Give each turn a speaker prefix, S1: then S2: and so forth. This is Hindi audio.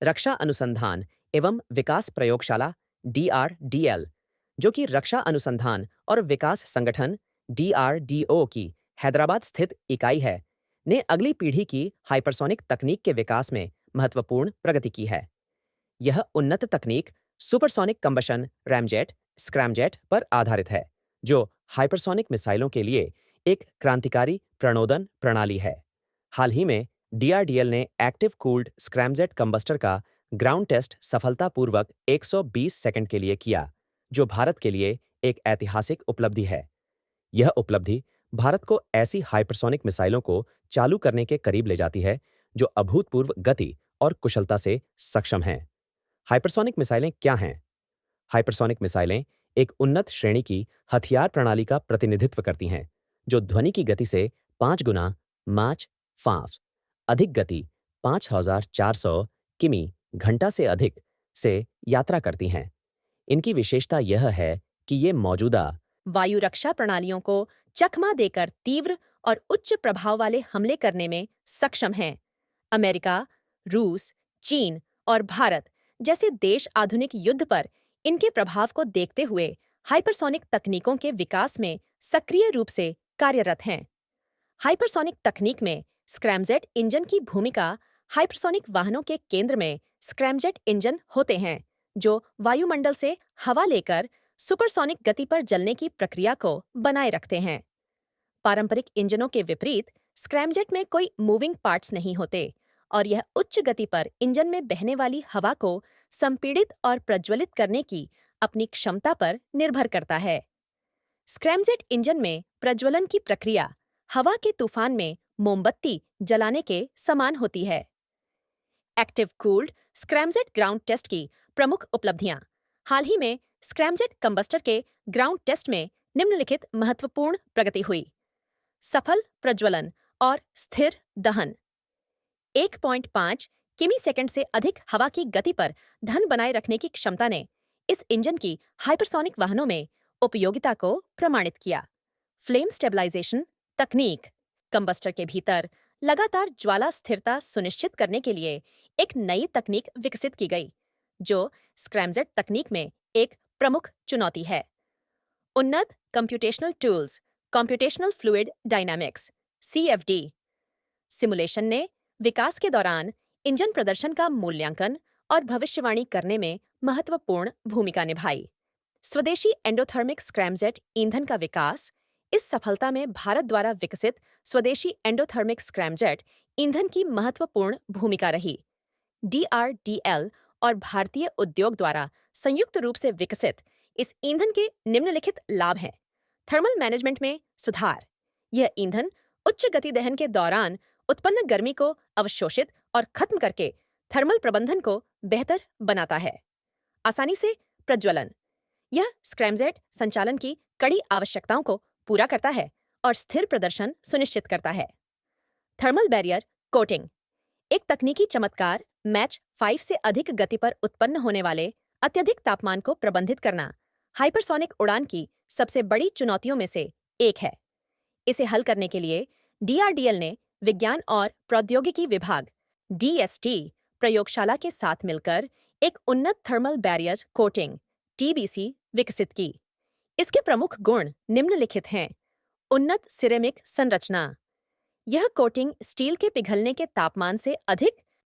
S1: रक्षा अनुसंधान एवं विकास प्रयोगशाला DRDL, जो कि रक्षा अनुसंधान और विकास संगठन DRDO की हैदराबाद स्थित इकाई है, ने अगली पीढ़ी की हाइपरसोनिक तकनीक के विकास में महत्वपूर्ण प्रगति की है। यह उन्नत तकनीक सुपरसोनिक कंबशन रैमजेट स्क्रैमजेट पर आधारित है, जो हाइपरसोनिक मिसाइलों के लिए एक क्रांतिकारी प्रणोदन प्रणाली है। हाल ही में DRDL ने एक्टिव कूल्ड स्क्रैमजेट कंबस्टर का ग्राउंड टेस्ट सफलतापूर्वक 120 सेकंड के लिए किया, जो भारत के लिए एक ऐतिहासिक उपलब्धि है। यह उपलब्धि भारत को ऐसी हाइपरसोनिक मिसाइलों को चालू करने के करीब ले जाती है जो अभूतपूर्व गति और कुशलता से सक्षम हैं। हाइपरसोनिक मिसाइलें क्या हैं? हाइपरसोनिक मिसाइलें एक उन्नत श्रेणी की हथियार प्रणाली का प्रतिनिधित्व करती हैं, जो ध्वनि की गति से 5 गुना माच फाफ अधिक गति 5400 किमी घंटा से अधिक से यात्रा करती हैं। इनकी विशेषता यह है कि ये मौजूदा
S2: वायु रक्षा प्रणालियों को चकमा देकर तीव्र और उच्च प्रभाव वाले हमले करने में सक्षम हैं। अमेरिका, रूस, चीन और भारत जैसे देश आधुनिक युद्ध पर इनके प्रभाव को देखते हुए हाइपरसोनिक तकनीकों के विकास में सक्रिय रूप से कार्यरत हैं। हाइपरसोनिक तकनीक में स्क्रैमजेट इंजन की भूमिका हाइपरसोनिक वाहनों के केंद्र में स्क्रैमजेट इंजन होते हैं, जो वायुमंडल से हवा लेकर सुपरसोनिक गति पर जलने की प्रक्रिया को बनाए रखते हैं। पारंपरिक इंजनों के विपरीत स्क्रैमजेट में कोई मूविंग पार्ट्स नहीं होते और यह उच्च गति पर इंजन में बहने वाली हवा को संपीड़ित और प्रज्वलित करने की अपनी क्षमता पर निर्भर करता है। स्क्रैमजेट इंजन में प्रज्वलन की प्रक्रिया हवा के तूफान में मोमबत्ती जलाने के समान होती है। Active cooled scramjet ground test की प्रमुख उपलब्धियां। हाल ही में स्क्रैमजेट कंबस्टर के ग्राउंड टेस्ट में निम्नलिखित महत्वपूर्ण प्रगति हुई। सफल प्रज्वलन और स्थिर दहन। 1.5 किमी सेकंड से अधिक हवा की गति पर धन बनाए रखने की क्षमता ने इस इंजन की हाइपरसोनिक वाहनों में उपयोगिता को प्रमाणित किया। फ्लेम स्टेबलाइजेशन तकनीक। कंबस्टर के भीतर लगातार ज्वाला स्थिरता सुनिश्चित करने के लिए एक नई तकनीक विकसित की गई, जो स्क्रैमजेट तकनीक में एक प्रमुख चुनौती है। उन्नत computational tools, computational fluid dynamics CFD simulation ने विकास के दौरान इंजन प्रदर्शन का मूल्यांकन और भविष्यवाणी करने में महत्वपूर्ण भूमिका निभाई। स्वदेशी एंडोथर्मिक स्क्रैमजेट ईंधन का विकास। इस सफलता में भारत द्वारा विकसित स्वदेशी एंडोथर्मिक स्क्रैमजेट ईंधन की महत्वपूर्ण भूमिका रही। DRDL और भारतीय उद्योग द्वारा संयुक्त रूप से विकसित इस ईंधन के निम्नलिखित लाभ हैं। थर्मल मैनेजमेंट में सुधार। यह ईंधन उच्च गति दहन के दौरान उत्पन्न गर्मी को अवशोषित और खत्म करके थर्मल प्रबंधन को बेहतर बनाता है। आसानी से प्रज्वलन। यह स्क्रैमजेट संचालन की कड़ी आवश्यकताओं को पूरा करता है और स्थिर प्रदर्शन सुनिश्चित करता है। Thermal barrier coating. एक तकनीकी चमत्कार मैच 5 से अधिक गति पर उत्पन्न होने वाले अत्यधिक तापमान को प्रबंधित करना हाइपरसोनिक उड़ान की सबसे बड़ी चुनौतियों में से एक है। इसे हल करने के लिए DRDL ने विज्ञान और प्रौद्योगिकी विभाग DST प्रयोगशाला के साथ मिलकर एक उन्नत थर्मल बैरियर कोटिंग TBC विकसित की। इसके प्रमुख गुण निम्नलिखित हैं। उन्नत सिरेमिक संरचना। यह कोटिंग स्टील के पिघलने के तापमान से अधिक